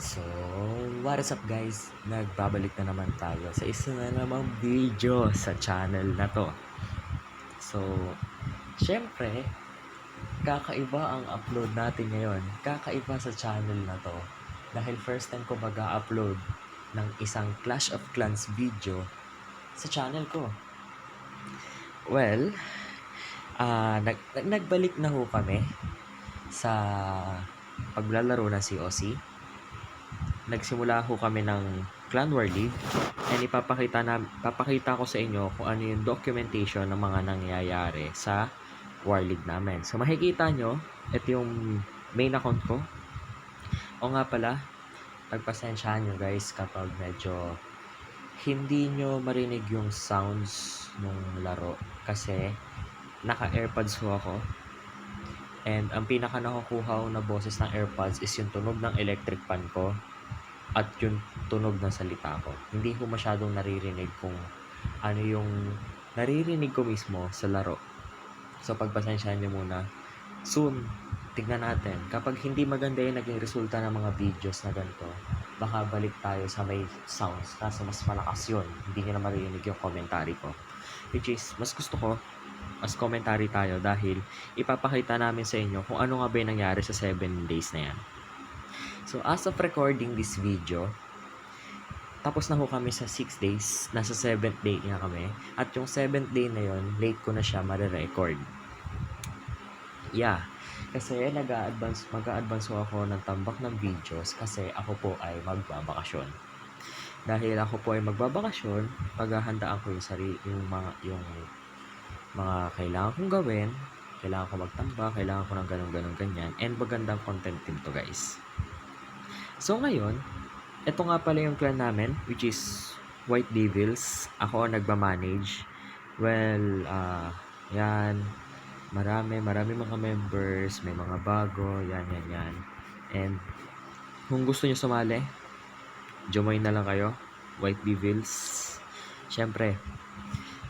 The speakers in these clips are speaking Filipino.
So, what is up guys? Nagbabalik na naman tayo sa isa na namang video sa channel na to. So, syempre, kakaiba ang upload natin ngayon. Kakaiba sa channel na to. Dahil first time ko mag-upload ng isang Clash of Clans video sa channel ko. Well, nagbalik na ho kami sa paglalaro ng COC. Nagsimula ho kami ng Clan War League and papakita ko sa inyo kung ano yung documentation ng mga nangyayari sa War League namin. So makikita nyo, ito yung main account ko. O nga pala, pagpasensyahan nyo guys kapag medyo hindi nyo marinig yung sounds ng laro kasi naka-airpods ho ako. And ang pinaka nakukuha na boses ng airpods is yung tunog ng electric fan ko at yung tunog ng salita ko. Hindi ko masyadong naririnig kung ano yung naririnig ko mismo sa laro. So pagpasensyahan nyo muna. Soon, tignan natin. Kapag hindi maganda yung naging resulta ng mga videos na ganito, baka balik tayo sa may sounds. Kaso mas malakas yun. Hindi nyo na maririnig yung commentary ko. Which is, mas gusto ko, mas commentary tayo dahil ipapakita namin sa inyo kung ano nga ba yung nangyari sa 7 days na yan. So, as of recording this video, tapos na ho kami sa 6 days. Nasa 7th day na kami. At yung 7th day na yon, late ko na siya mare-record. Yeah. Kasi mag-a-advance ako ng tambak ng videos kasi ako po ay magbabakasyon. Dahil ako po ay magbabakasyon, paghahandaan ko yung mga kailangan kong gawin, kailangan ko magtambak, kailangan ko ng ganun-ganyan, and magandang content din to guys. So ngayon, ito nga pala yung clan namin, which is White Devils. Ako ang nagmamanage. Well, yan. Marami mga members, may mga bago, yan. And kung gusto nyo sumali, join na lang kayo, White Devils. Siyempre,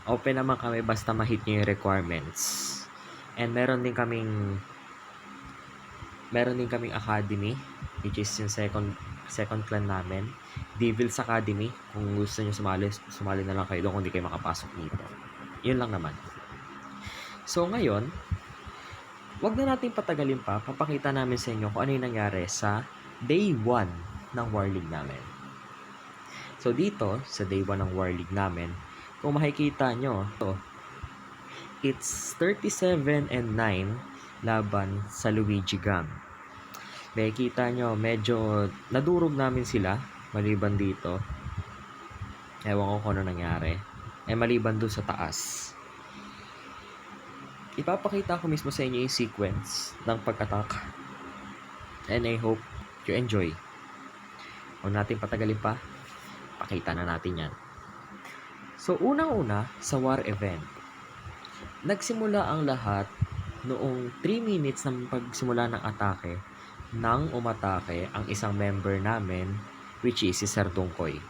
open naman kami basta ma-hit nyo yung requirements. And meron din kaming academy, which is yung second clan namin, Devils Academy. Kung gusto nyo sumali na lang kayo doon kung hindi kayo makapasok dito. Yun lang naman. So ngayon, wag na natin patagalin pa. Papakita namin sa inyo kung ano yung nangyari sa day 1 ng War League namin. So dito, sa day 1 ng War League namin, kung makikita nyo, it's 37-9 laban sa Luigi Gang. Makikita nyo, medyo nadurog namin sila maliban dito. Ewan ko kung ano nangyari. Maliban doon sa taas. Ipapakita ko mismo sa inyo yung sequence ng pag-attack. And I hope you enjoy. Huwag natin patagalin pa. Pakita na natin yan. So, unang-una sa war event. Nagsimula ang lahat noong 3 minutes ng pagsimula ng atake nang umatake ang isang member namin, which is si Sir Tungkoy.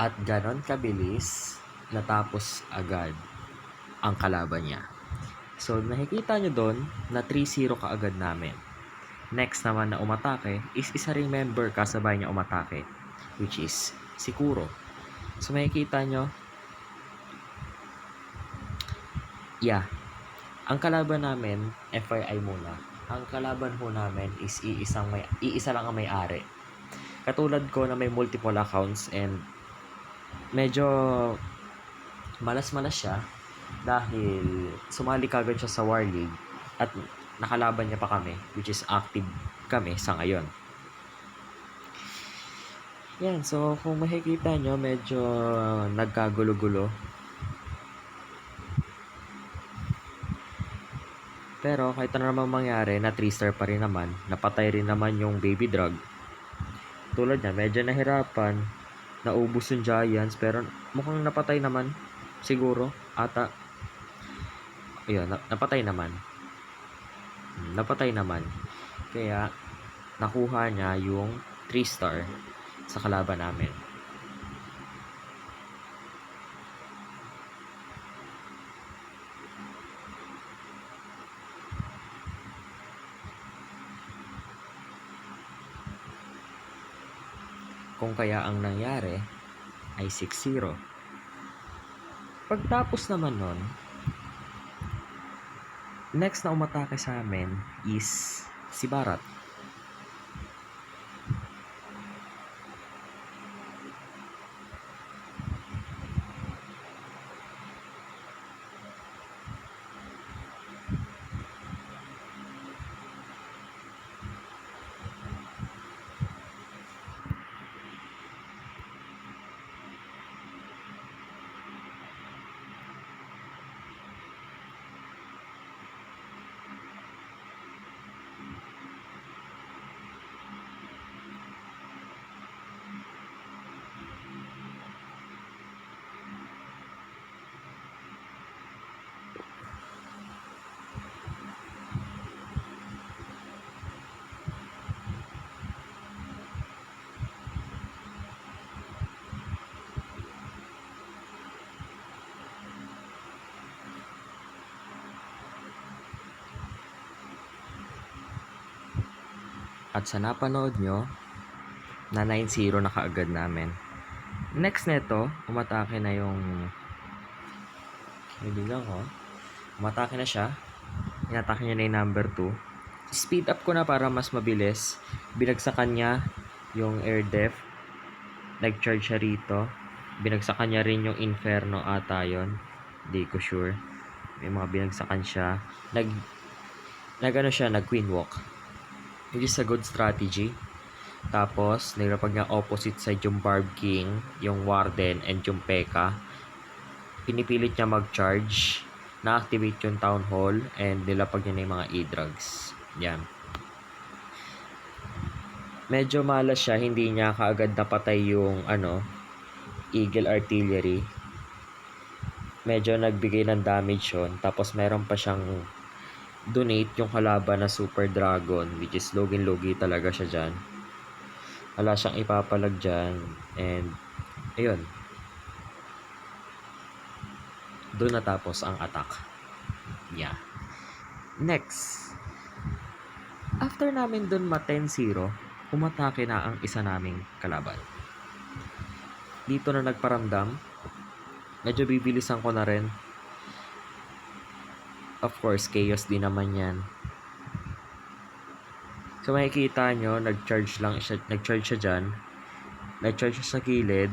At ganon kabilis, natapos agad ang kalaban niya. So, nakikita nyo doon na 3-0 kaagad namin. Next naman na umatake is isa ring member kasabay niya umatake, which is si Kuro. So, makikita nyo, ang kalaban namin, FYI muna, ang kalaban ho namin is iisa lang ang may-ari. Katulad ko na may multiple accounts and medyo malas-malas siya. dahil sumali kagad siya sa War League at nakalaban niya pa kami, which is active kami sa ngayon. Yan, so kung makikita nyo, medyo nagkagulo-gulo. Pero kahit ano naman mangyari, na 3-star pa rin naman, napatay rin naman yung baby drug. Tulad niya, medyo nahirapan, naubos yung Giants, pero mukhang napatay naman, siguro, ata. Ayun, napatay naman. Napatay naman. Kaya, nakuha niya yung 3-star sa kalaban namin. Kung kaya ang nangyari ay 6-0. Pagtapos naman nun, next na umatake sa amin is si Barat. At sa napanood nyo, na 9-0 na kaagad namin. Next neto, umatake na yung kaibigan ko. Umatake na siya. Inatake niya na yung number 2. Speed up ko na para mas mabilis. Binagsakan niya yung air def. Nag-charge siya rito. Binagsakan niya rin yung Inferno ata yun. Hindi ko sure. May mga binagsakan siya. Nag-queen walk. Which is a good strategy. Tapos, nilapag niya opposite side yung Barb King, yung Warden, and yung P.E.K.K.A. Pinipilit niya mag-charge. Na-activate yung Town Hall, and nilapag niya na yung mga E-drugs. Yan. Medyo malas siya, hindi niya kaagad napatay yung Eagle Artillery. Medyo nagbigay ng damage yun. Tapos meron pa siyang donate yung kalaban na Super Dragon, which is login-logi talaga siya dyan. Wala siyang ipapalag dyan. And, ayun. Doon natapos ang attack. Yeah. Next. After namin doon ma-10-0, umatake na ang isa naming kalaban. Dito na nagparamdam. Medyo bibilisan ko na rin. Of course, chaos din naman yan. So makikita nyo, nag-charge siya dyan. Nag-charge siya sa gilid.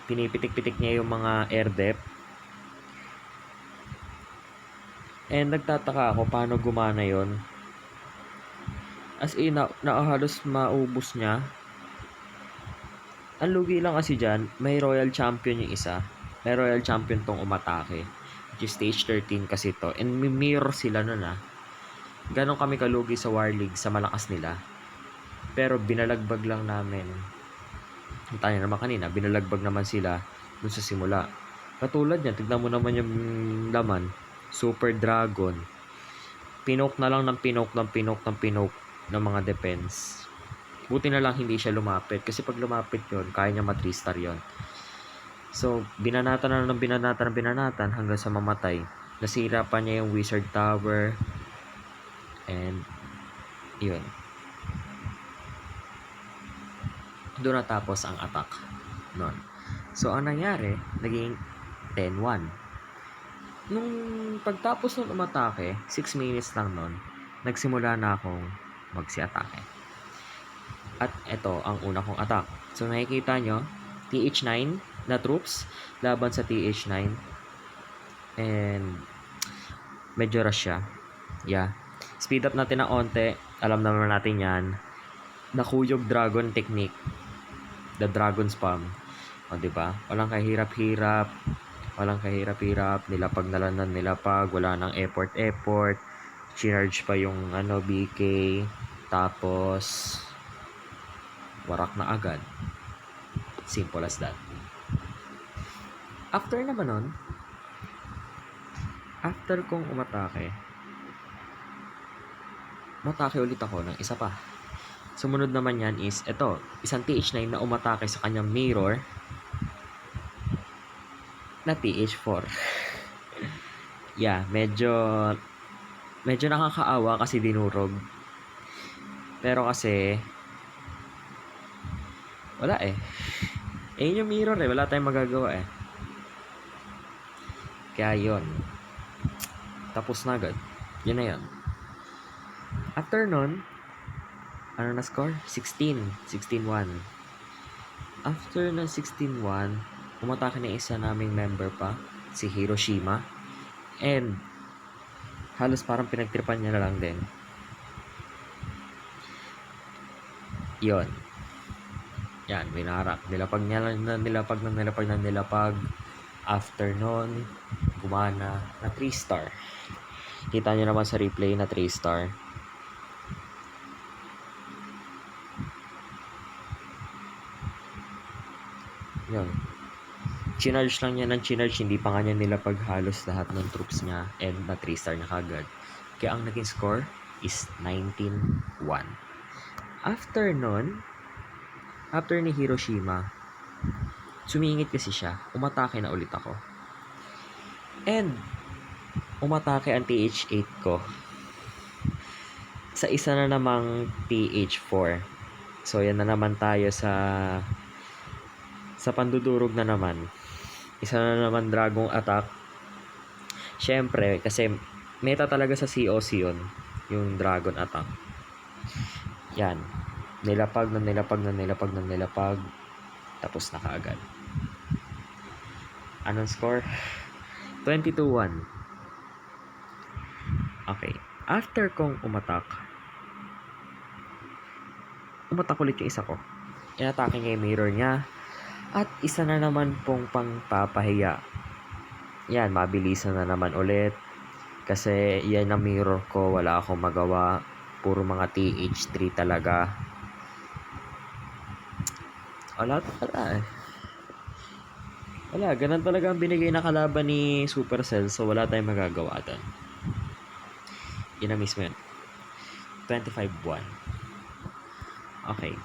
Pinipitik-pitik niya yung mga air dep. And nagtataka ako paano gumana yon. As in, halos maubos niya. Ang lugi lang kasi dyan, may Royal Champion yung isa. May Royal Champion tong umatake. Which is stage 13 kasi to. And may mirror sila nun Ganon kami kalugi sa War League sa malakas nila. Pero binalagbag lang namin. Tayo naman kanina, binalagbag naman sila dun sa simula. Katulad niya, tignan mo naman yung laman. Super Dragon. Pinok na lang ng pinok ng mga defense. Buti na lang hindi siya lumapit. Kasi pag lumapit yon, kaya niya ma-3-star yon. So, binanatan hanggang sa mamatay. Nasira pa niya yung Wizard Tower. And, yun. Doon natapos ang attack nun. So, ang nangyari, naging 10-1. Nung pagtapos nun umatake, 6 minutes lang nun, nagsimula na akong magsi-atake. At ito ang una kong attack. So, nakikita nyo, TH9, na troops laban sa TH9. And medyo rush siya. Yeah. Speed up natin ng onte. Alam naman natin yan. Nakuyog dragon technique. The dragon spam. O, diba? Walang kahirap-hirap. Nilapag na lang ng nilapag. Wala nang effort. Charge pa yung BK. Tapos warak na agad. Simple as that. After naman nun, after kong umatake ulit ako ng isa pa. Sumunod naman yan is, isang TH9 na umatake sa kanyang mirror na TH4. Yeah, medyo nakakaawa kasi dinurog. Pero kasi, wala eh. Yung mirror eh, wala tayong magagawa eh. Kaya yun. Tapos na agad. Yun na yun. After nun, ano na score? 16-1. After ng 16-1, umatake na isa naming member pa, si Hiroshima. And, halos parang pinagtripan niya na lang din. Yun. Yan, winarak. Nilapag niya lang na nilapag. After nun, gumana na 3-star. Kita niyo naman sa replay na 3-star. Yun. Chinarge lang niya ng chinarge, hindi pa nga niya nilapag halos lahat ng troops niya and na 3-star niya kagad. Kaya ang naging score is 19-1. After nun, after ni Hiroshima, sumingit kasi siya, umatake na ulit ako. And, umatake ang TH8 ko sa isa na namang TH4. So, yan na naman tayo sa pandudurog na naman. Isa na naman dragong attack. Syempre, kasi meta talaga sa COC yun, yung dragon attack. Yan. Nilapag. Tapos na kaagad. Anong score? 22-1. Okay. After kong umatak ulit yung isa ko. Inatake niya yung mirror niya. At isa na naman pong pangpapahiya. Yan, mabilisan na naman ulit. Kasi yan ang mirror ko. Wala akong magawa. Puro mga TH3 talaga. Wala. Ganun talaga ang binigay na kalaban ni Supercell. So, wala tayong magagawa doon. Yun na mismo yun. 25-1. Okay.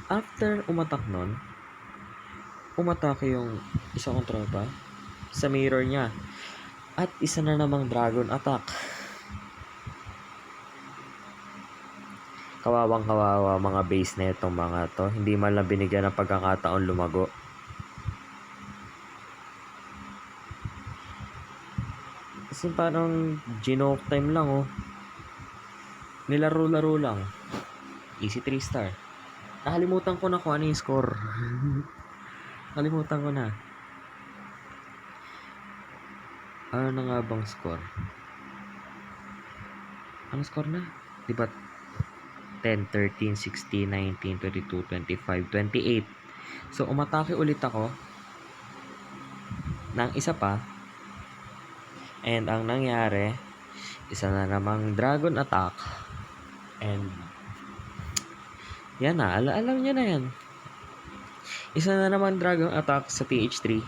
After umatak nun, umatake yung isa kong tropa sa mirror niya. At isa na namang dragon attack. Kawawang-kawawa mga base na itong mga to. Hindi man lang binigyan ng pagkakataon lumago. Kasi parang ginoke time lang oh. Nilaro-laro lang. Easy 3-star. Nakalimutan ko na kung ano yung score. Nakalimutan ko na. Ano na nga bang score? Ano score na? Diba 10, 13, 16, 19, 22, 25, 28. So, umatake ulit ako ng isa pa. And ang nangyari, isa na namang dragon attack. And yan na, alam niyo na yan. Isa na naman dragon attack sa TH3.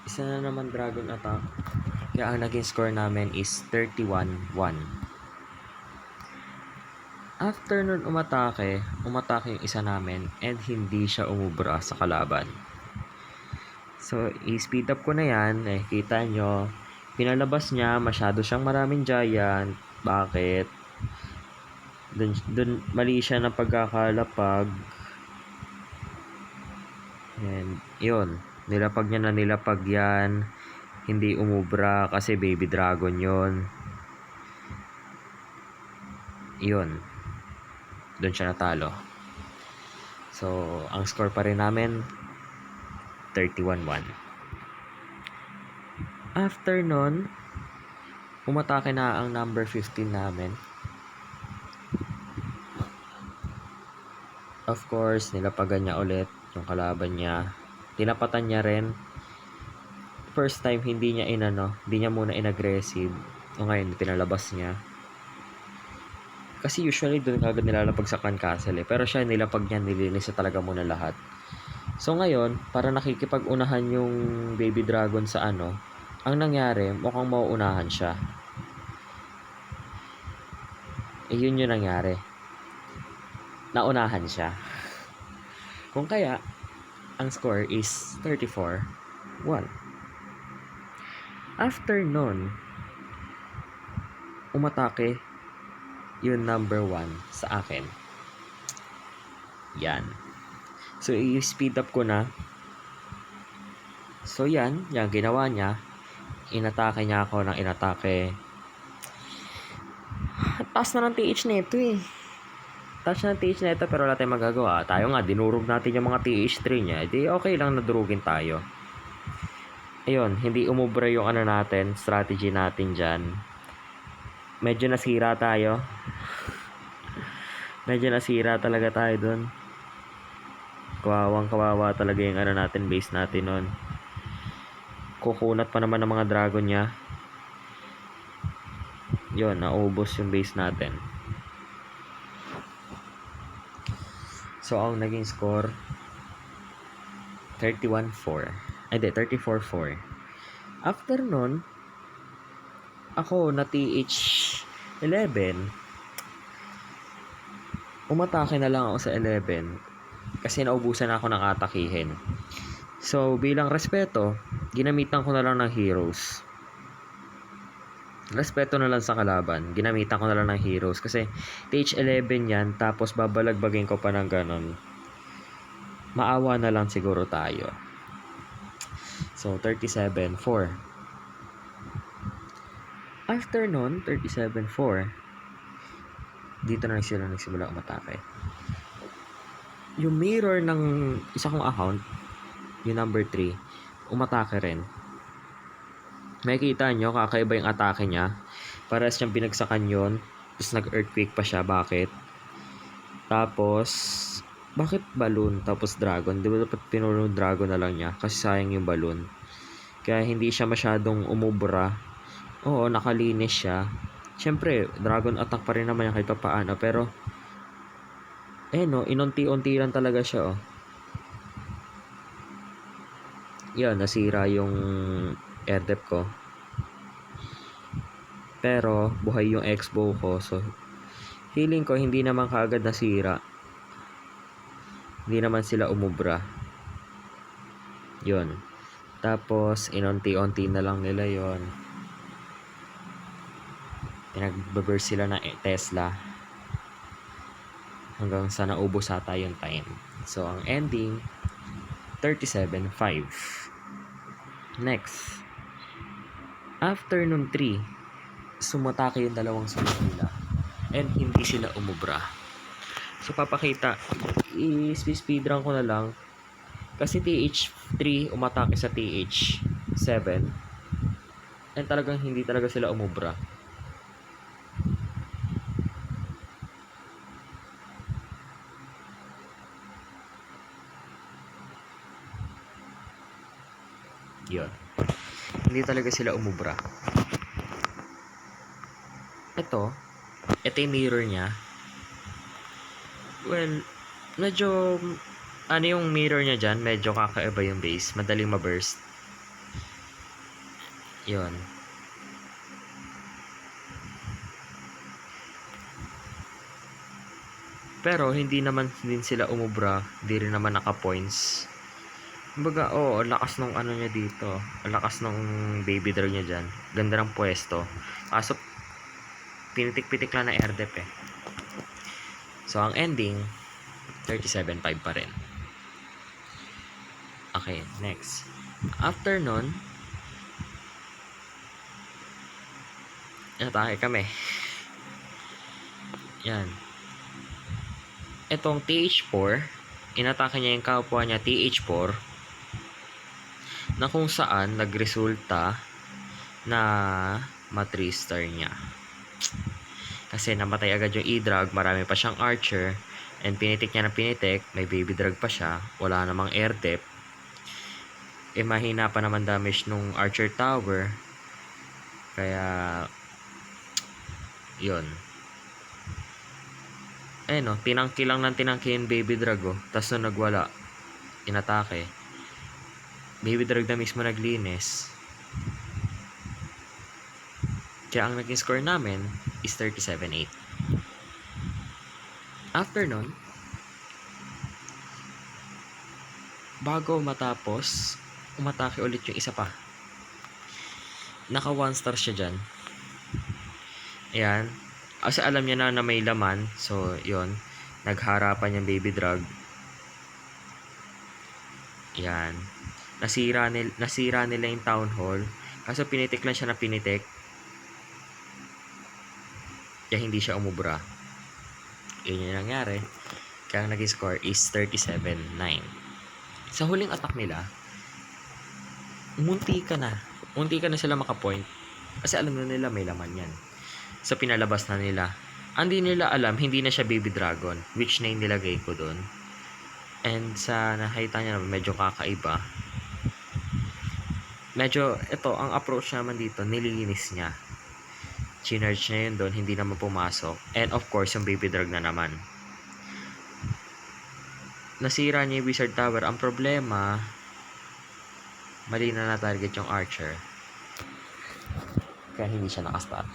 Isa na naman dragon attack. Kaya ang naging score namin is 31-1. After nun umatake yung isa namin and hindi siya umubra sa kalaban. So, i-speed up ko na yan. Kita nyo, pinalabas niya, masyado siyang maraming giant. Bakit? Dun mali siya ng pagkakalapag. And, yun. Nilapag yan. Hindi umubra kasi baby dragon yon. Yun, doon siya natalo. So, ang score pa rin namin, 31-1. After nun, umatake na ang number 15 namin. Of course, nilapagan niya ulit yung kalaban niya. Tinapatan niya rin. First time, hindi niya muna in-aggressive. O ngayon, pinalabas niya. Kasi usually, doon kagad nilalapag sa clan castle eh. Pero siya, nilapag niya, nilinis niya talaga muna lahat. So ngayon, para nakikipag-unahan yung baby dragon sa ang nangyari, mukhang mauunahan siya. Yun yung nangyari. Naunahan siya. Kung kaya, ang score is 34-1. After nun, umatake yung number 1 sa akin. Yan. So, i-speed up ko na. So, yan ginawa niya. Inatake niya ako ng inatake. Taas na ng TH nito eh. Taas na ng TH nito pero wala tayong magagawa. Tayo nga, dinurog natin yung mga TH3 niya. Di okay lang na durugin tayo. Ayun, hindi umubra yung natin, strategy natin dyan. Medyo nasira tayo. Medyo nasira talaga tayo dun. Kawawa talaga yung natin, base natin nun. Kukunat pa naman ng mga dragon niya. Yun, naubos yung base natin. So, ang naging score 31-4. Ay, 34-4. After nun, ako na TH11. Umatake na lang ako sa 11 kasi naubusan ako ng atakihin. So, bilang respeto, ginamitan ko na lang ng heroes. Respeto na lang sa kalaban. Ginamitan ko na lang ng heroes kasi TH11 yan, tapos babalagbagin ko pa ng ganon. Maawa na lang siguro tayo. So, 37-4. After nun, 37-4, dito na sila nagsimula umatake. Yung mirror ng isa kong account, yung number 3, umatake rin. Makikita nyo, kakaiba yung atake niya. Parehas niyang binagsakan yun. Tapos nag-earthquake pa siya. Bakit? Tapos, bakit balloon? Tapos dragon. Di ba dapat pinuno dragon na lang niya? Kasi sayang yung balloon. Kaya hindi siya masyadong umubra. Oo, nakalinis siya. Siyempre, dragon attack pa rin naman yan kahit paano. Pero, inunti-unti lang talaga siya, Yan, nasira yung air depth ko. Pero, buhay yung X-bow ko. So, feeling ko, hindi naman kaagad nasira. Hindi naman sila umubra. Yun. Tapos, inunti-unti na lang nila yon. Pinag-burst sila ng Tesla hanggang sa naubos ata yung time. So, ang ending 37-5. Next, after nung 3, sumatake yung dalawang sunod nila and hindi sila umubra. So, papakita, i-speedrun ko na lang kasi TH3 umatake sa TH7 and talagang hindi talaga sila umubra. Yun. Hindi talaga sila umubra. Ito yung mirror niya. Well, medyo yung mirror niya dyan, medyo kakaiba yung base. Madaling ma-burst. Yun. Pero hindi naman din sila umubra. Hindi rin naman naka-points. Kumbaga, lakas nung niya dito. Lakas nung baby drag niya dyan. Ganda ng pwesto. Kaso, pinitik-pitik lang na air dep eh. So, ang ending, 37-5 pa rin. Okay, next. After nun, atake kami. Yan. Itong TH4, inatake niya yung kapwa niya TH4 na kung saan nagresulta na ma-3 star niya. Kasi namatay agad yung E-Drag, marami pa siyang Archer, and pinitik niya ng pinitik, may Baby Drag pa siya, wala namang air depth. Mahina pa naman damage nung Archer Tower. Kaya, yun. Tinangki lang ng tinangki yung Baby Drag, Tapos nung nagwala, inatake. Baby Drag na mismo naglinis. Kaya ang naging score namin is 37-8. After nun, bago matapos, umatake ulit yung isa pa. Naka 1 star siya dyan. Ayan. Kasi alam niya na may laman. So, yun. Nagharapan yung Baby Drag. Ayan. Nasira nila yung Town Hall. Kaso pinitik lang siya na pinitik. Kaya hindi siya umubra. Yun yung nangyari. Kaya ang naging score is 37-9. Sa huling attack nila, munti ka na sila makapoint. Kasi alam na nila may laman yan. So pinalabas na nila. Hindi nila alam, hindi na siya Baby Dragon, which name nilagay ko doon. And sa nakita niya medyo kakaiba. Medyo, ang approach naman dito, nililinis niya. Chinarge niya yun doon, hindi naman pumasok. And of course, yung Baby Drag na naman. Nasira niya yung Wizard Tower. Ang problema, mali na target yung Archer. Kaya hindi siya nakastat.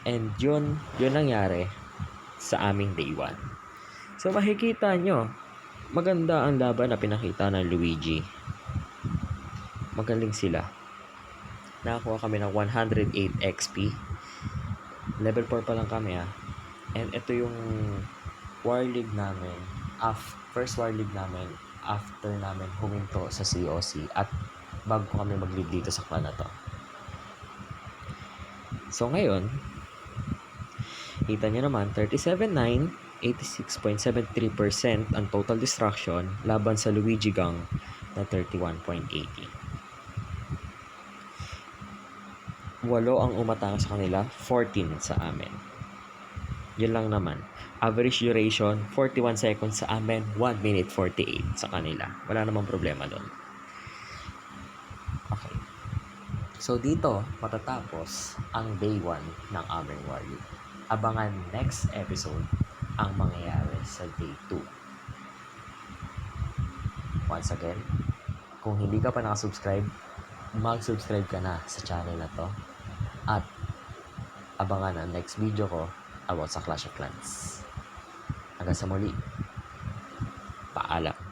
And yun nangyari sa aming day 1. So makikita nyo, maganda ang laban na pinakita ng Luigi. Magaling sila. Nakakuha kami ng 108 XP. Level 4 pa lang kami And ito yung War League namin. First War League namin after namin huminto sa COC at bago kami mag-lead dito sa clan na to. So ngayon, kita nyo naman, 37-9, 86.73% ang total destruction laban sa Luigi Gang na 31.80. 8 ang umatake sa kanila, 14 sa amin. Yun lang naman. Average duration, 41 seconds sa amin, 1 minute 48 sa kanila. Wala namang problema doon. Okay. So dito, matatapos ang day 1 ng aming War League. Abangan next episode ang mangyayari sa day 2. Once again, kung hindi ka pa nakasubscribe, mag-subscribe ka na sa channel na to. At abangan ang next video ko about sa Clash of Clans. Hanggang sa muli, paalam.